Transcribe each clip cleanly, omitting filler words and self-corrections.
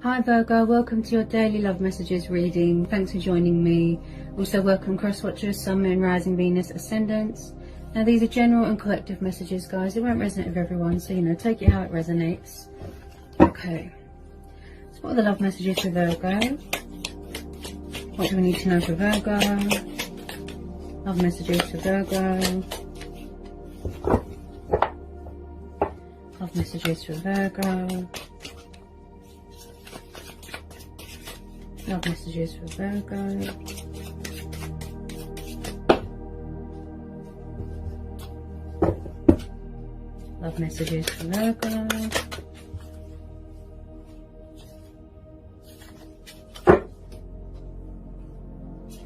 Hi Virgo, welcome to your daily love messages reading. Thanks for joining me. Also welcome cross watchers, Sun, Moon, Rising, Venus, Ascendants. Now these are general and collective messages, guys. It won't resonate with everyone, so take it how it resonates. Okay. So what are the love messages for Virgo? What do we need to know for Virgo? Love messages for Virgo. Love messages for Virgo. Love messages for Virgo. Love messages for Virgo.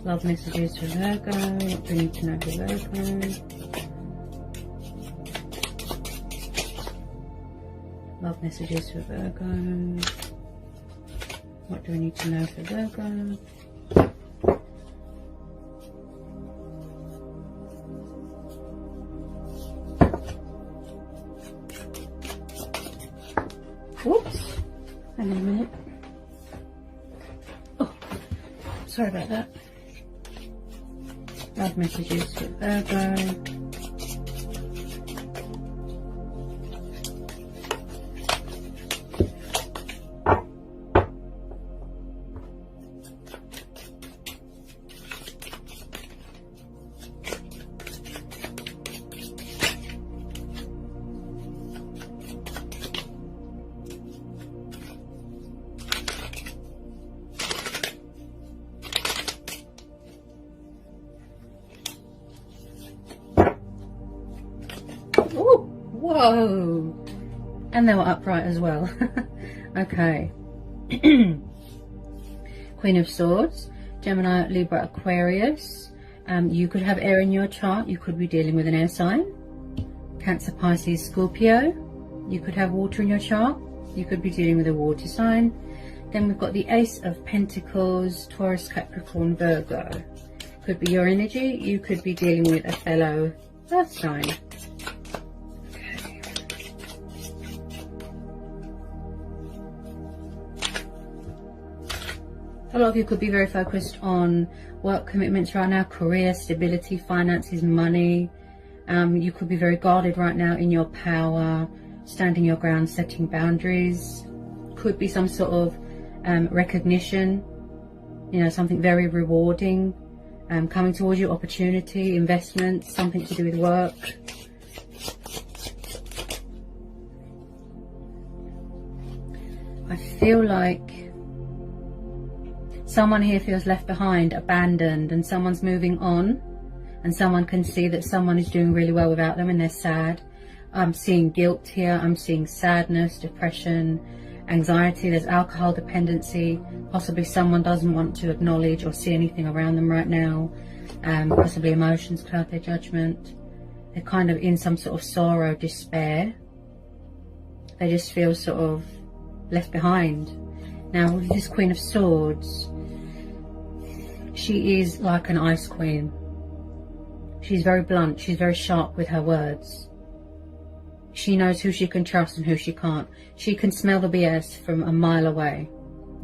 Love messages for Virgo. What do we need to know for Virgo? Love messages for Virgo. What do we need to know for Virgo? Whoops. Hang on a minute. Oh, sorry about that. Love messages for Virgo. Oh, whoa! And they were upright as well. Okay. Queen of Swords, Gemini, Libra, Aquarius. You could have air in your chart. You could be dealing with an air sign. Cancer, Pisces, Scorpio. You could have water in your chart. You could be dealing with a water sign. Then we've got the Ace of Pentacles, Taurus, Capricorn, Virgo. Could be your energy. You could be dealing with a fellow earth sign. A lot of you could be very focused on work commitments right now, career, stability, finances, money. You could be very guarded right now in your power, standing your ground, setting boundaries. Could be some sort of recognition, something very rewarding, coming towards you, opportunity, investment, something to do with work. I feel like someone here feels left behind, abandoned, and someone's moving on, and someone can see that someone is doing really well without them and they're sad. I'm seeing guilt here. I'm seeing sadness, depression, anxiety. There's alcohol dependency. Possibly someone doesn't want to acknowledge or see anything around them right now. Possibly emotions cloud their judgment. They're kind of in some sort of sorrow, despair. They just feel sort of left behind. Now with this Queen of Swords, she is like an ice queen. She's very blunt. She's very sharp with her words. She knows who she can trust and who she can't. She can smell the BS from a mile away.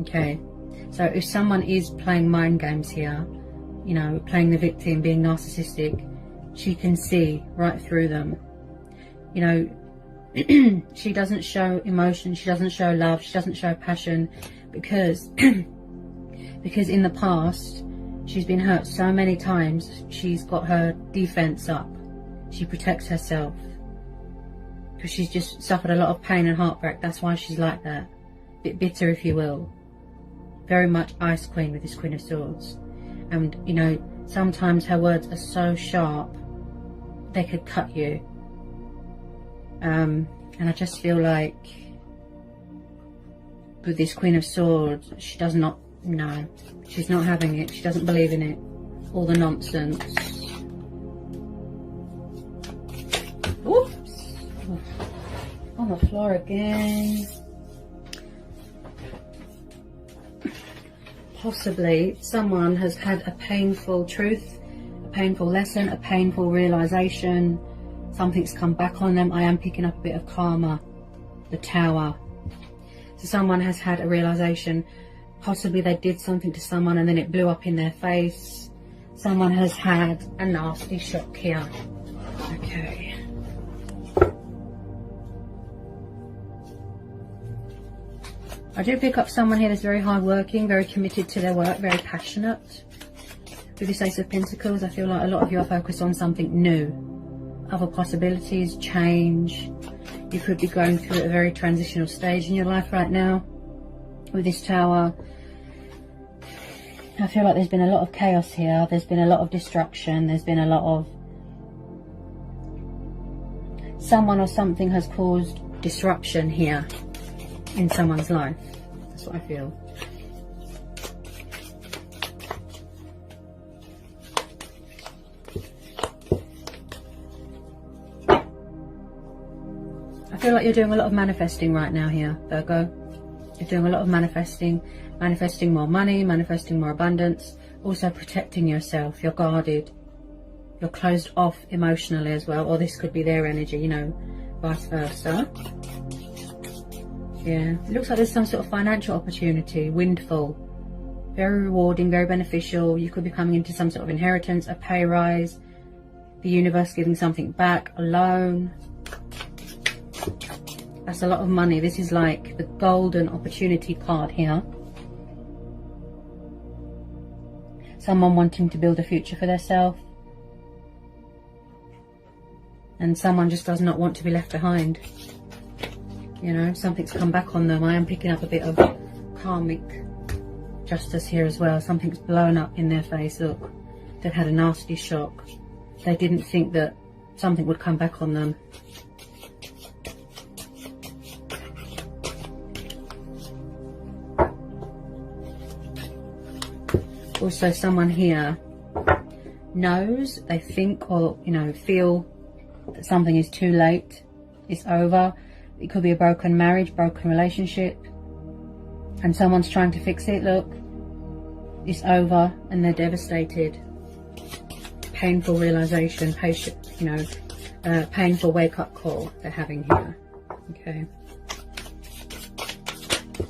Okay. So if someone is playing mind games here, playing the victim, being narcissistic, she can see right through them. She doesn't show emotion. She doesn't show love. She doesn't show passion because in the past, she's been hurt so many times. She's got her defense up. She protects herself because she's just suffered a lot of pain and heartbreak. That's why she's like that. A bit bitter, if you will. Very much Ice Queen with this Queen of Swords. And, sometimes her words are so sharp, they could cut you. And I just feel like with this Queen of Swords, she does not, no, she's not having it. She doesn't believe in it. All the nonsense. Oops. On the floor again. Possibly someone has had a painful truth, a painful lesson, a painful realization. Something's come back on them. I am picking up a bit of karma. The Tower. So someone has had a realization. Possibly they did something to someone and then it blew up in their face. Someone has had a nasty shock here. Okay. I do pick up someone here that's very hardworking, very committed to their work, very passionate. With this Ace of Pentacles, I feel like a lot of you are focused on something new. Other possibilities, change. You could be going through a very transitional stage in your life right now. With this Tower, I feel like there's been a lot of chaos here. There's been a lot of destruction. There's been a lot of... someone or something has caused disruption here in someone's life. That's what I feel. I feel like you're doing a lot of manifesting right now here, Virgo. You're doing a lot of manifesting more money, manifesting more abundance, also protecting yourself. You're guarded. You're closed off emotionally as well, or this could be their energy, you know, vice versa. Yeah, it looks like there's some sort of financial opportunity, windfall. Very rewarding, very beneficial. You could be coming into some sort of inheritance, a pay rise, the universe giving something back, a loan. That's a lot of money. This is like the golden opportunity card here. Someone wanting to build a future for themselves. And someone just does not want to be left behind. You know, something's come back on them. I am picking up a bit of karmic justice here as well. Something's blown up in their face. Look, they've had a nasty shock. They didn't think that something would come back on them. Also, someone here knows, they think, or, you know, feel that something is too late. It's over. It could be a broken marriage, broken relationship. And someone's trying to fix it. Look, it's over and they're devastated. Painful realization, patient, you know, painful wake-up call they're having here. Okay.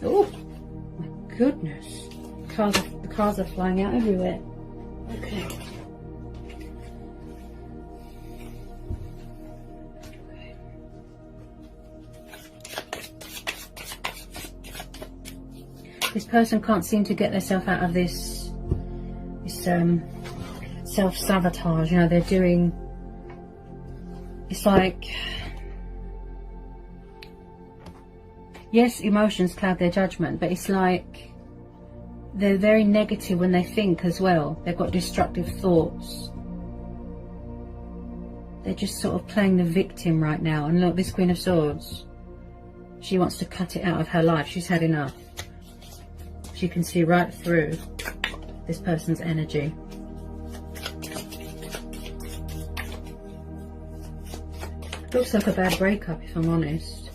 Oh, my goodness. The cars are flying out everywhere. Okay. This person can't seem to get themselves out of this self-sabotage. You know, they're doing... It's like... Yes, emotions cloud their judgment, but it's like... They're very negative when they think as well. They've got destructive thoughts. They're just sort of playing the victim right now. And look, this Queen of Swords, she wants to cut it out of her life. She's had enough. She can see right through this person's energy. Looks like a bad breakup, if I'm honest.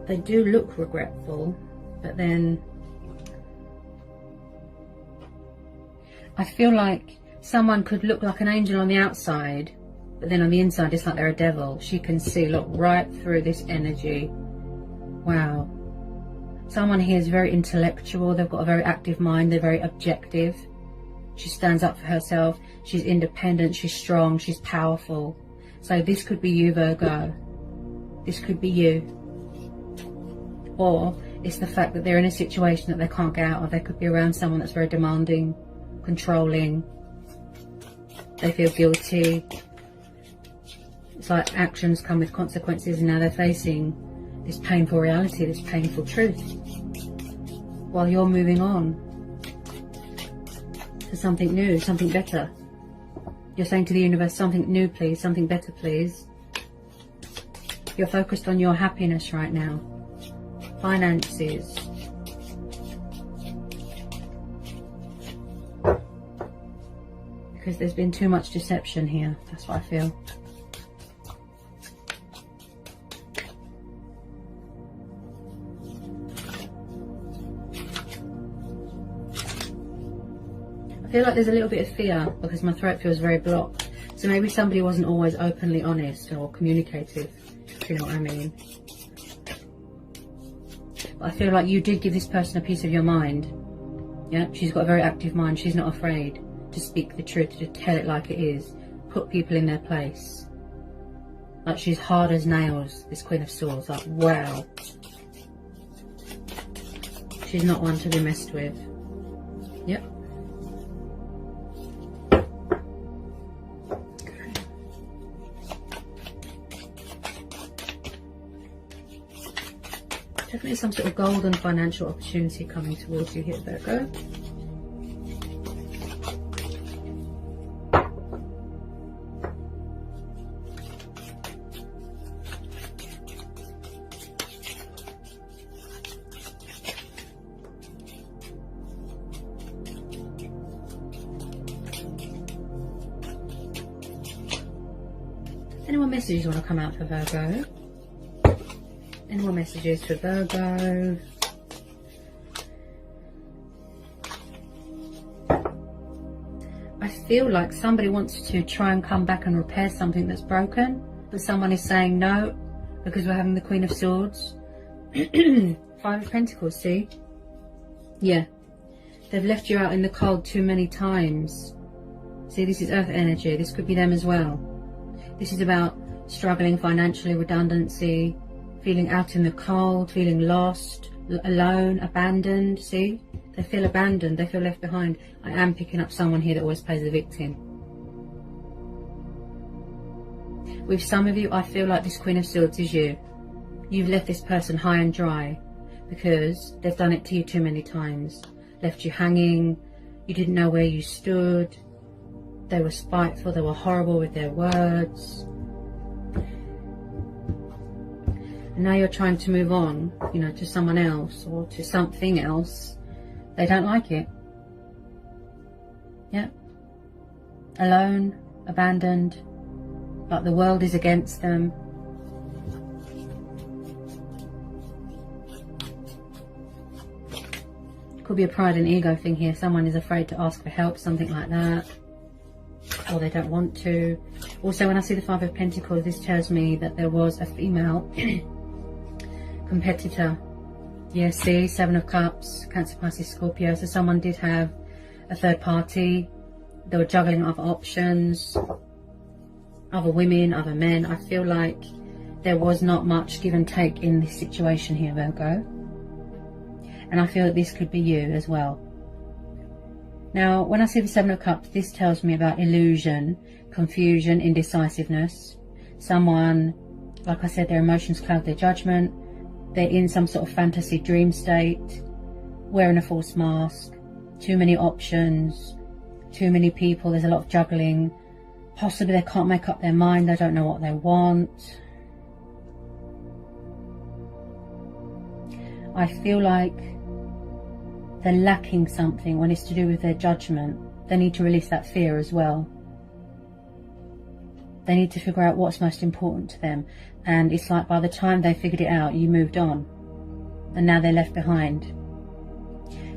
They do look regretful, but then I feel like someone could look like an angel on the outside, but then on the inside it's like they're a devil. She can see, look, right through this energy. Wow. Someone here is very intellectual. They've got a very active mind. They're very objective. She stands up for herself. She's independent. She's strong. She's powerful. So this could be you, Virgo. This could be you. Or it's the fact that they're in a situation that they can't get out of. They could be around someone that's very demanding, controlling. They feel guilty. It's like actions come with consequences, and now they're facing this painful reality, this painful truth, while you're moving on to something new, something better. You're saying to the universe, something new please, something better please. You're focused on your happiness right now. Finances. Because there's been too much deception here. That's what I feel. feel like there's a little bit of fear because my throat feels very blocked. So maybe somebody wasn't always openly honest or communicative, if you know what I mean. But I feel like you did give this person a piece of your mind. Yeah, she's got a very active mind. She's not afraid to speak the truth, to tell it like it is, put people in their place. Like, she's hard as nails, this Queen of Swords. Like, wow. She's not one to be messed with. Yep. Definitely some sort of golden financial opportunity coming towards you here, Virgo. Any more messages want to come out for Virgo? Any more messages for Virgo? I feel like somebody wants to try and come back and repair something that's broken, but someone is saying no because we're having the Queen of Swords. Five of Pentacles, see? Yeah. They've left you out in the cold too many times. See, this is Earth energy. This could be them as well. This is about struggling financially, redundancy, feeling out in the cold, feeling lost, alone, abandoned. See? They feel abandoned. They feel left behind. I am picking up someone here that always plays the victim. With some of you, I feel like this Queen of Swords is you. You've left this person high and dry because they've done it to you too many times. Left you hanging. You didn't know where you stood. They were spiteful. They were horrible with their words. And now you're trying to move on, you know, to someone else or to something else. They don't like it. Yeah. Alone, abandoned, like the world is against them. Could be a pride and ego thing here. Someone is afraid to ask for help, something like that. Or they don't want to. Also, when I see the Five of Pentacles, this tells me that there was a female competitor. Yeah, see, Seven of Cups, Cancer, Pisces, Scorpio. So someone did have a third party. They were juggling other options, other women, other men. I feel like there was not much give and take in this situation here, Virgo. And I feel that this could be you as well. Now, when I see the Seven of Cups, this tells me about illusion, confusion, indecisiveness. Someone, like I said, their emotions cloud their judgment. They're in some sort of fantasy dream state, wearing a false mask, too many options, too many people, there's a lot of juggling. Possibly they can't make up their mind, they don't know what they want. I feel like they're lacking something when it's to do with their judgment. They need to release that fear as well. They need to figure out what's most important to them. And it's like by the time they figured it out, you moved on. And now they're left behind.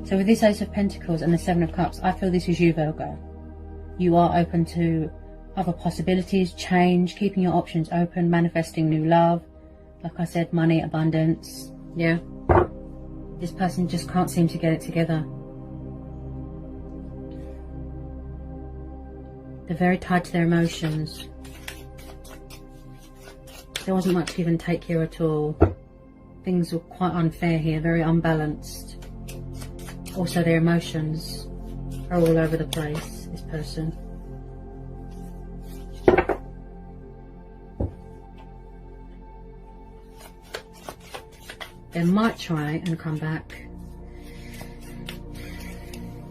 So with this Ace of Pentacles and the Seven of Cups, I feel this is you, Virgo. You are open to other possibilities, change, keeping your options open, manifesting new love. Like I said, money, abundance. Yeah. This person just can't seem to get it together. They're very tied to their emotions. There wasn't much give and take here at all. Things were quite unfair here, very unbalanced. Also, their emotions are all over the place, this person. They might try and come back.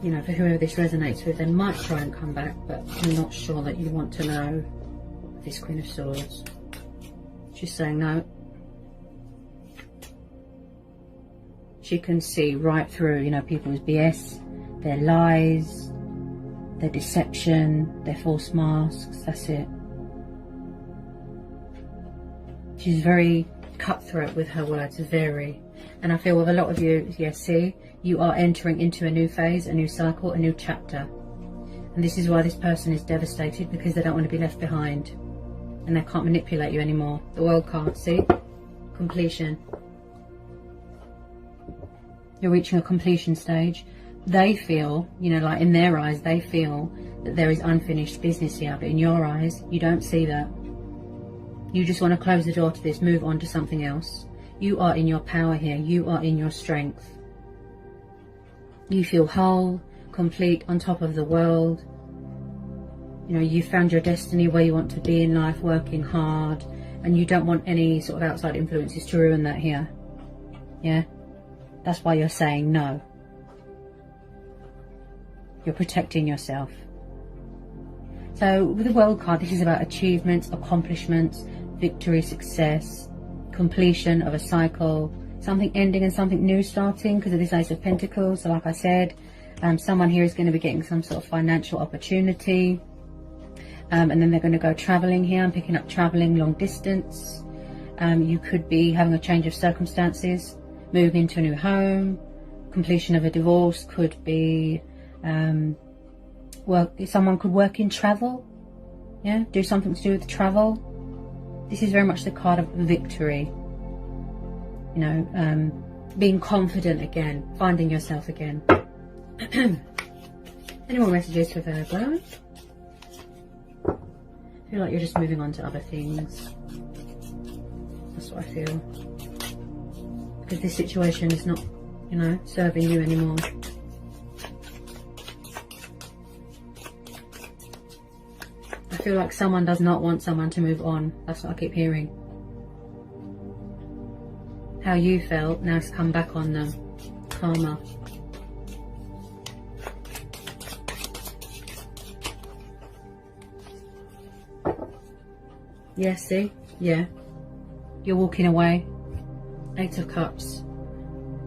You know, for whoever this resonates with, they might try and come back, but I'm not sure that you want to know this Queen of Swords. She's saying no. She can see right through, you know, people's BS, their lies, their deception, their false masks. That's it. She's very cutthroat with her words, very. And I feel with a lot of you, yeah, see, you are entering into a new phase, a new cycle, a new chapter. And this is why this person is devastated, because they don't want to be left behind. And they can't manipulate you anymore. The World card, see? Completion. You're reaching a completion stage. They feel, you know, like in their eyes, they feel that there is unfinished business here. But in your eyes, you don't see that. You just want to close the door to this, move on to something else. You are in your power here. You are in your strength. You feel whole, complete, on top of the world. You know, you found your destiny, where you want to be in life, working hard, and you don't want any sort of outside influences to ruin that here. Yeah? That's why you're saying no. You're protecting yourself. So with the World card, this is about achievements, accomplishments, victory, success, completion of a cycle, something ending and something new starting because of this Ace of Pentacles. So like I said, someone here is going to be getting some sort of financial opportunity. And then they're going to go traveling here. I'm picking up traveling long distance. You could be having a change of circumstances, moving into a new home, completion of a divorce, could be someone could work in travel. Yeah, do something to do with travel. This is very much the card of victory. You know, being confident again, finding yourself again. Any more messages for Virgo? I feel like you're just moving on to other things. That's what I feel. Because this situation is not, you know, serving you anymore. I feel like someone does not want someone to move on. That's what I keep hearing. How you felt, now it's come back on them. Karma. Yeah, see? Yeah. You're walking away. 8 of Cups.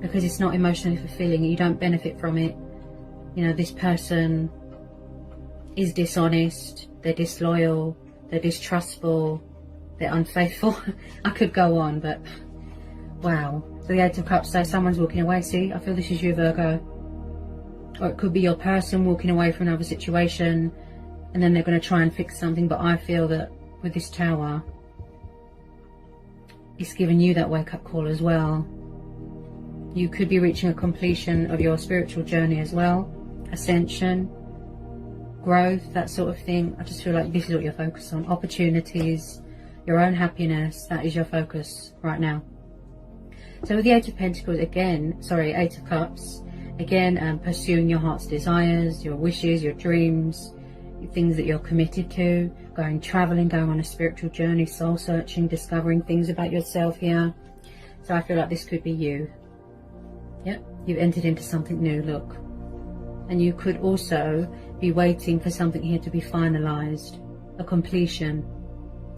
Because it's not emotionally fulfilling. You don't benefit from it. You know, this person is dishonest. They're disloyal. They're distrustful. They're unfaithful. I could go on, but wow. So the 8 of Cups, so someone's walking away. See? I feel this is you, Virgo. Or it could be your person walking away from another situation. And then they're going to try and fix something. But I feel that with this Tower, it's giving you that wake-up call as well. You could be reaching a completion of your spiritual journey as well. Ascension, growth, that sort of thing. I just feel like this is what you're focused on. Opportunities, your own happiness, that is your focus right now. So with the 8 of Pentacles, again, sorry, 8 of Cups, again, pursuing your heart's desires, your wishes, your dreams, things that you're committed to, going traveling, going on a spiritual journey, soul searching, discovering things about yourself here. So I feel like this could be you. Yep, you've entered into something new, look. And you could also be waiting for something here to be finalized, a completion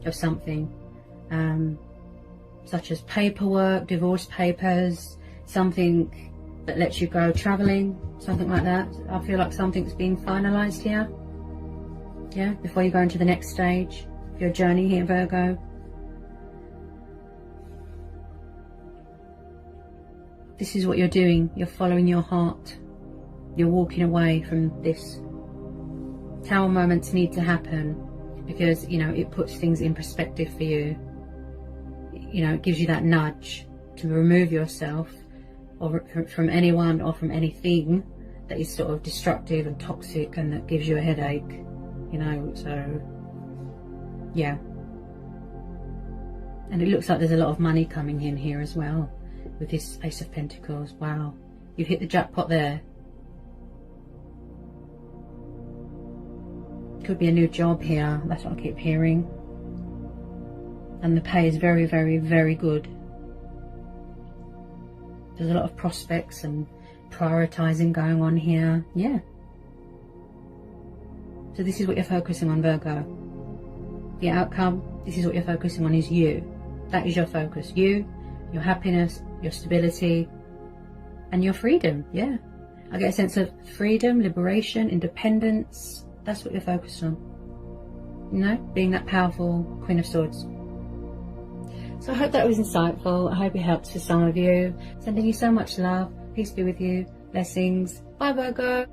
of something, such as paperwork, divorce papers, something that lets you go traveling, something like that. I feel like something's being finalized here. Yeah, before you go into the next stage of your journey here, Virgo. This is what you're doing. You're following your heart. You're walking away from this. Tower moments need to happen because, you know, it puts things in perspective for you. You know, it gives you that nudge to remove yourself or from anyone or from anything that is sort of destructive and toxic and that gives you a headache. You know, so yeah. And it looks like there's a lot of money coming in here as well with this Ace of Pentacles. Wow, you've hit the jackpot there. Could be a new job here, that's what I keep hearing. And the pay is very, very, very good. There's a lot of prospects and prioritizing going on here. Yeah. So this is what you're focusing on, Virgo. The outcome, this is what you're focusing on, is you. That is your focus. You, your happiness, your stability, and your freedom. Yeah. I get a sense of freedom, liberation, independence. That's what you're focused on. You know, being that powerful Queen of Swords. So I hope that was insightful. I hope it helps for some of you. Sending you so much love. Peace be with you. Blessings. Bye, Virgo.